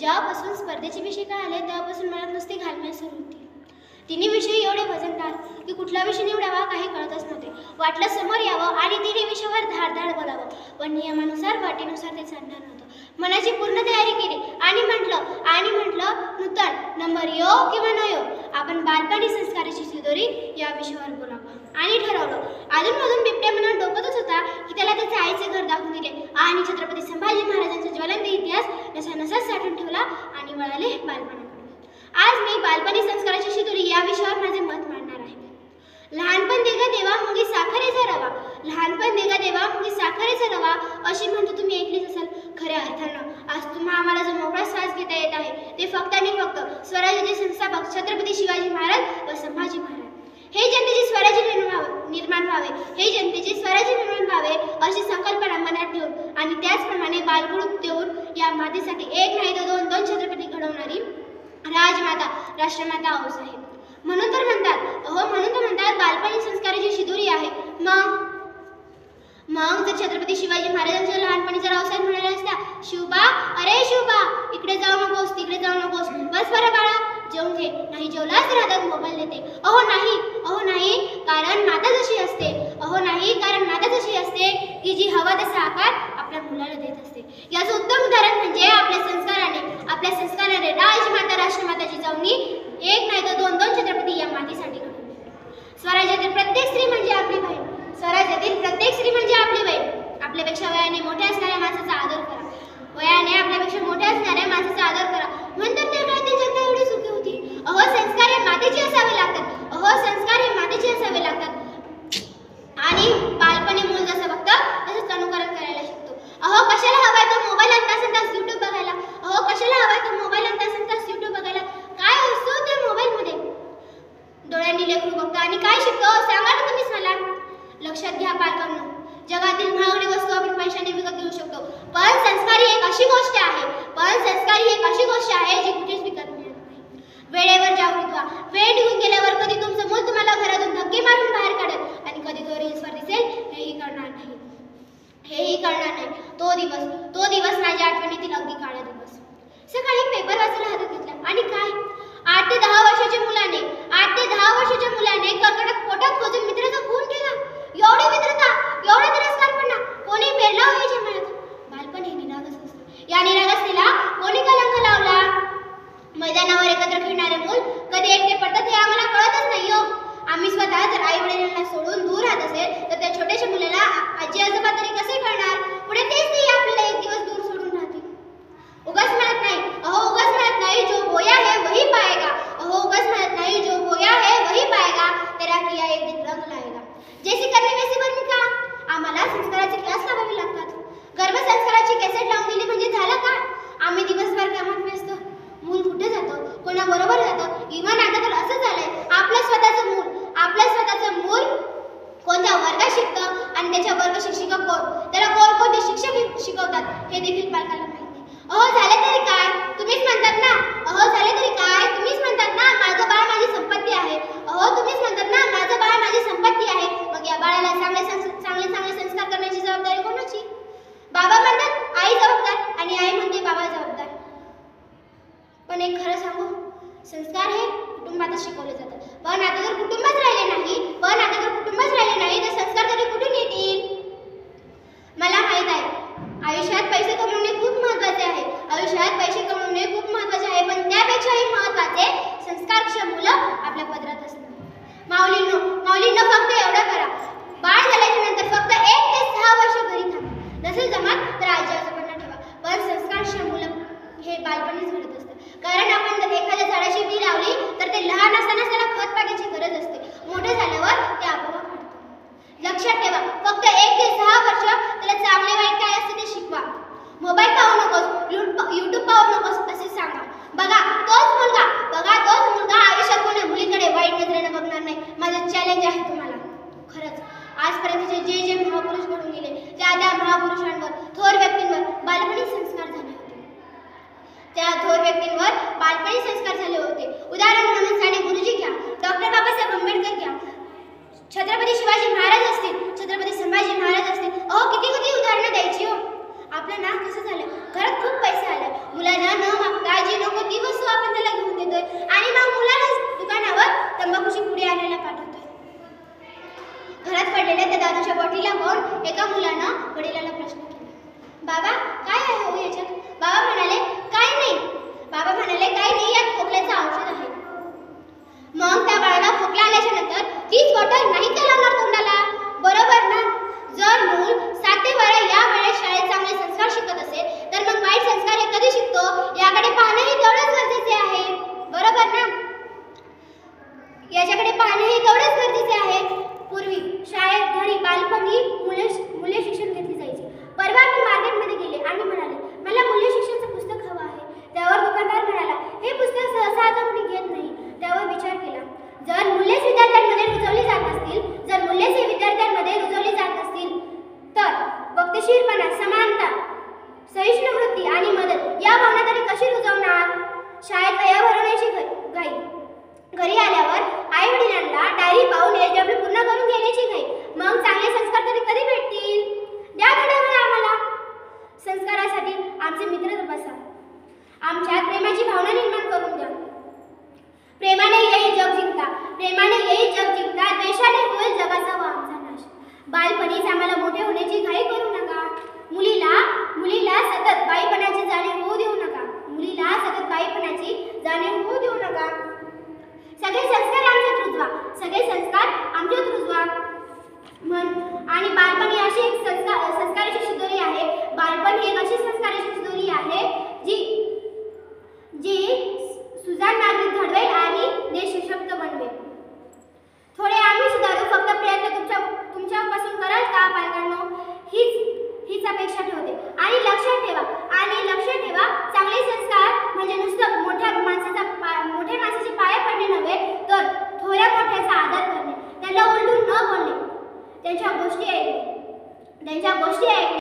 जेव्हापासून स्पर्धेचे विषय कळाले तेव्हापासून मनात नुसती घालमेल सुरू होती. तिन्ही विषय एवढे वजनदार की कुठला विषय निवडावा काही कळतच नव्हते. वाटलं समोर यावं आणि तिन्ही विषयावर धाडधाड बोलावं, पण नियमानुसार वाटेनुसार ते चालणार नव्हतं. मनाची पूर्ण तयारी केली आणि म्हटलं नूतन नंबर यो किंवा न यो, आपण बालपणी संस्काराची शिदोरी या विषयावर बोलावं आणि ठरवलं. अजूनमधून बिबट्या मनात डोकतच होता की त्याला त्याचे आईचे घर दाखवून दिले आणि छत्रपती संभाजी महाराजांचा ज्वलंत इतिहास नसानसाच साठवून ठेवला आणि वळाले बालपणाकडे. आज मी बालपणी संस्काराची शिदोरी या विषयावर माझे मत मांडणार आहे. लहानपण देगा देवा मुंगी साखरेचा रवा, लहानपण देगा देवा मुंगी साखरेचा रवा अशी म्हणतो तुम्ही ऐकलीच असाल. खऱ्या अर्थानं आज तुम्हा आम्हाला जो मोकळा श्वास घेता येत आहे ते फक्त आणि फक्त स्वराज्याचे संस्थापक छत्रपती शिवाजी महाराज व संभाजी महाराज. हे जनतेचे स्वराज्य निर्माण व्हावे, हे जनतेचे स्वराज्य निर्माण व्हावे अशी संकल्पना मनात ठेवून आणि त्याचप्रमाणे बालगुरूप देऊन या मातेसाठी एक नाही तर दोन छत्रपती घडवणारी राजमाता राष्ट्रमाता आऊसाहेब. म्हणून तर म्हणतात बालपणी संस्काराची शिदोरी आहे. मग जर छत्रपती शिवाजी महाराजांच्या लहानपणी जर रावसाहेब म्हणाले असत्या, शिवबा अरे शिवबा इकडे जाऊ नकोस तिकडे जाऊ नकोस, बस बरं बाळा जेवून घे, नाही जेवलाच तर हातात मोबाईल देते. अहो नाही कारण माता जशी असते, की जी हवा तसा आकार आपल्या मुलाला देत असते. याचं उत्तम उदाहरण म्हणजे आपल्या संस्काराने राजमाता राष्ट्रमाता जिजाऊंनी एक नाही तर दोन छत्रपती या मातीसाठी घडवले. स्वराज्यातील प्रत्येक स्त्री म्हणजे आपली बहीण, आपल्यापेक्षा वयाने मोठ्या असणाऱ्या माणसाचा आदर करा, म्हणून त्या काळातील जनता एवढी सुखी होती. अहो संस्कार हे मातेचे असावे लागतात आणि बालपणी मूल जसं बघतं तसंच अनुकरण करायला शिकतो. अहो कशाला हवाय तो मोबाईल आणि तासंतास YouTube बघायला, काय असतो त्या मोबाईल मध्ये? डोळ्यांनी लेकरू बघतं आणि काय शिकतो सांगा ना तुम्हीच मला. लक्षात घ्या पालकांनो, जगातील महागडी वस्तू आपण पैशाने विकत घेऊ शकतो, पण संस्कार ही एक अशी गोष्ट आहे जी कुठेच विकत मिळत नाही. वेळेवर जागृत व्हा. वेळ निघून गेल्यावर कधी तुमचं मूल तुम्हाला घरातून धक्के मारून बाहेर काढेल आणि कधी तो रील्सवर दिसेल हेही कळणार नाही. तो दिवस माझ्या आठवणीतील अगदी काळा दिवस. सकाळी पेपर वाचायला हातात घेतला आणि काय 8 ते 10 वर्षाच्या मुलाने कर्कटात पोटात खोचून मित्राचा खून केला. एवढी मित्रता, एवढा तिरस्कारपणा कोणी पेरला हो याच्या मनात? बालपण हे निरागस असतं. या निरागसतेला कोणी कलंक लावला? मैदानावर एकत्र खेळणारे मूल कधी एकटे पडतात हे आम्हाला कळतच नाही हो. आम्ही स्वतः जर आई वडिलांना सोडून दूर राहत असेल तर त्या छोट्याशा मुलाला आजी आजोबा तरी कसे कळणार? पुढे तेच नाही आपल्याला एक दिवस दूर सोडून राहतील. उगाच म्हणत नाही जो बोया है वही पाएगा, तेरा किया एक दिन रंग लाएगा. जैसे करणे वैसे बनणे का? आम्हाला संस्काराचे क्लास लावावे लागतात. गर्भसंस्काराची कॅसेट लावून दिली म्हणजे झालं का? आम्ही दिवसभर कामात व्यस्त. मूल कुठे जातं, कोणाबरोबर जातं? इव्हन आता तर असं झालंय आपलं स्वतःचं मूल कोणत्या वर्गात शिकतं आणि त्याच्या वर्ग शिक्षिका कोण, त्याला कोणते शिक्षक शिकवतात हे देखील पालकांना माहिती नाही. अहो झाले तरी काय, तुम्हीच म्हणतात ना माझं बाळ माझी संपत्ती आहे. मग या बाळाला चांगले संस्कार करण्याची जबाबदारी कोणाची? बाबा म्हणतात आई जबाबदार आणि आई म्हणते बाबा जबाबदार. पण एक खरं सांगू, संस्कार हे कुटुंबातच शिकवले जातात. पण आता जर कुटुंबच राहिले नाही तर संस्कार तरी कुठून येतील? मला माहित आहे आयुष्यात पैसे कमवणे खूप महत्त्वाचे आहे, पण त्यापेक्षाही महत्त्वाचे संस्कारक्षम मुलं आपल्या पदरात असतात. माऊलींनो फक्त एवढं करा, बाळ झाल्याच्या नंतर फक्त 1 ते 6 वर्ष घरी थांबा. नसेल जमत तर आजी आजोबांना ठेवा, पण संस्कारक्षम मुलं हे बालपणीच घडत असतं. कारण आपण जर एखाद्या झाडाची बी लावली तर ते लहान असतानाच त्याला खत पाण्याची गरज असते, मोठं झाल्यावर ते आपोआप वाढतं. लक्षात ठेवा, फक्त 1 ते 6 वर्ष त्याला चांगले वाईट काय असते ते शिकवा. मोबाईल पाहू नकोस, YouTube पाहू नकोस असे सांगा. बघा तोच मुलगा आयुष्यात कोणा मुलीकडे वाईट नजरेने बघणार नाही. माझं चॅलेंज आहे तुम्हाला. खरंच आजपर्यंतचे जे महापुरुष घडून गेले त्या महापुरुषांवर, थोर व्यक्तींवर बालपणी संस्कार झाले होते. उदाहरण म्हणून साने गुरुजी घ्या, डॉक्टर बाबासाहेब आंबेडकर घ्या, छत्रपती शिवाजी महाराज असतील, छत्रपती संभाजी महाराज असतील. अहो किती उदाहरणं द्यायची हो. आपलं नाक कसं झालं, घरात खूप पैसे आले, मुलांना न मागता मुलीला घेऊन देतोय आणि मग मुलाला दुकानावर तंबाखूची पुडी आणायला पाठवतोय. घरात पडलेल्या त्या दारूच्या बॉटलीला पाहून एका मुलानं वडिलांना प्रश्न केला, बाबा काय आहे हो याच्यात? बाबा म्हणाले काय नाही. बाबा म्हणाले काय नाही, यात खोकल्याचं औषध आहे. मग त्या बाळाला खोकला आल्याच्या नंतर तीच बॉटल नाही का लावणार तोंडाला? बरोबर ना? जर मूल 7 ते 12 या वेळेस शाळेत चांगले संस्कार शिकत असेल तर मग वाईट संस्कार हे कधी शिकतो याकडे पाहणेही तेवढेच गरजेचे आहे. बरोबर ना? याच्याकडे पाहणेही तेवढेच गरजेचे आहे. पूर्वी शाळेत, घरी, बालपणी मूल्य शिक्षण घेतले जायचे. परवा मी मार्केटमध्ये गेले आणि म्हणाले मला मूल्य शिक्षणाचं पुस्तक हवं आहे. त्यावर दुकानदार म्हणाला हे पुस्तक सहसा आता कोणी घेत नाही. त्यावर विचार केला, जर मूल्यच विद्यार्थ्यांमध्ये रुजवली जात नसतील, जर मूल्यच विद्यार्थ्यांमध्ये रुजवली जात नसतील तर वक्तशीरपणा, समानता, सहिष्णु वृत्ती आणि मदत या भावना तरी कशी रुजवणार? शाळेत वह्या भरवण्याची घाई, घरी आल्यावर आई वडिलांना डायरी पाहून SW पूर्ण करून घेण्याची घाई. मग चांगले संस्कार तरी कधी भेटतील? द्या थोड्या वेळ आम्हाला. संस्कारासाठी आमचे मित्र बसा. आमच्यात प्रेमाची भावना निर्माण करून द्या. प्रेमाने येईल जग जिंकता, प्रेमाने येईल जग जिंकता, द्वेषाने होईल जगाचा व आमचा नाश. बालपणीच आम्हाला मोठे होण्याची घाई करू नका. मुलीला सतत बाईपणाची जाणीव होऊ देऊ नका. मुलीला सतत बाईपणाची जाणीव होऊ देऊ नका. सगळे संस्कार आमच्यात रुजवा, सगळे संस्कार आमच्यात रुजवा. आणि बालपण ही अशी एक संस्काराची शिदोरी आहे. बालपण ही एक अशी संस्काराची शिदोरी आहे जी सुजाण नागरिक घडवेल आणि देश सशक्त बनवेल. थोडे आम्ही सुधारू, फक्त प्रयत्न तुमच्यापासून कराल का पालकांनो? हीच अपेक्षा ठेवते. आणि लक्षात ठेवा चांगले संस्कार म्हणजे नुसतं मोठ्या माणसाचे पाय पडणे नव्हे तर थोड्या मोठ्याचा आदर करणे, त्यांना उलटून न बोलणे, त्यांच्या गोष्टी ऐकणे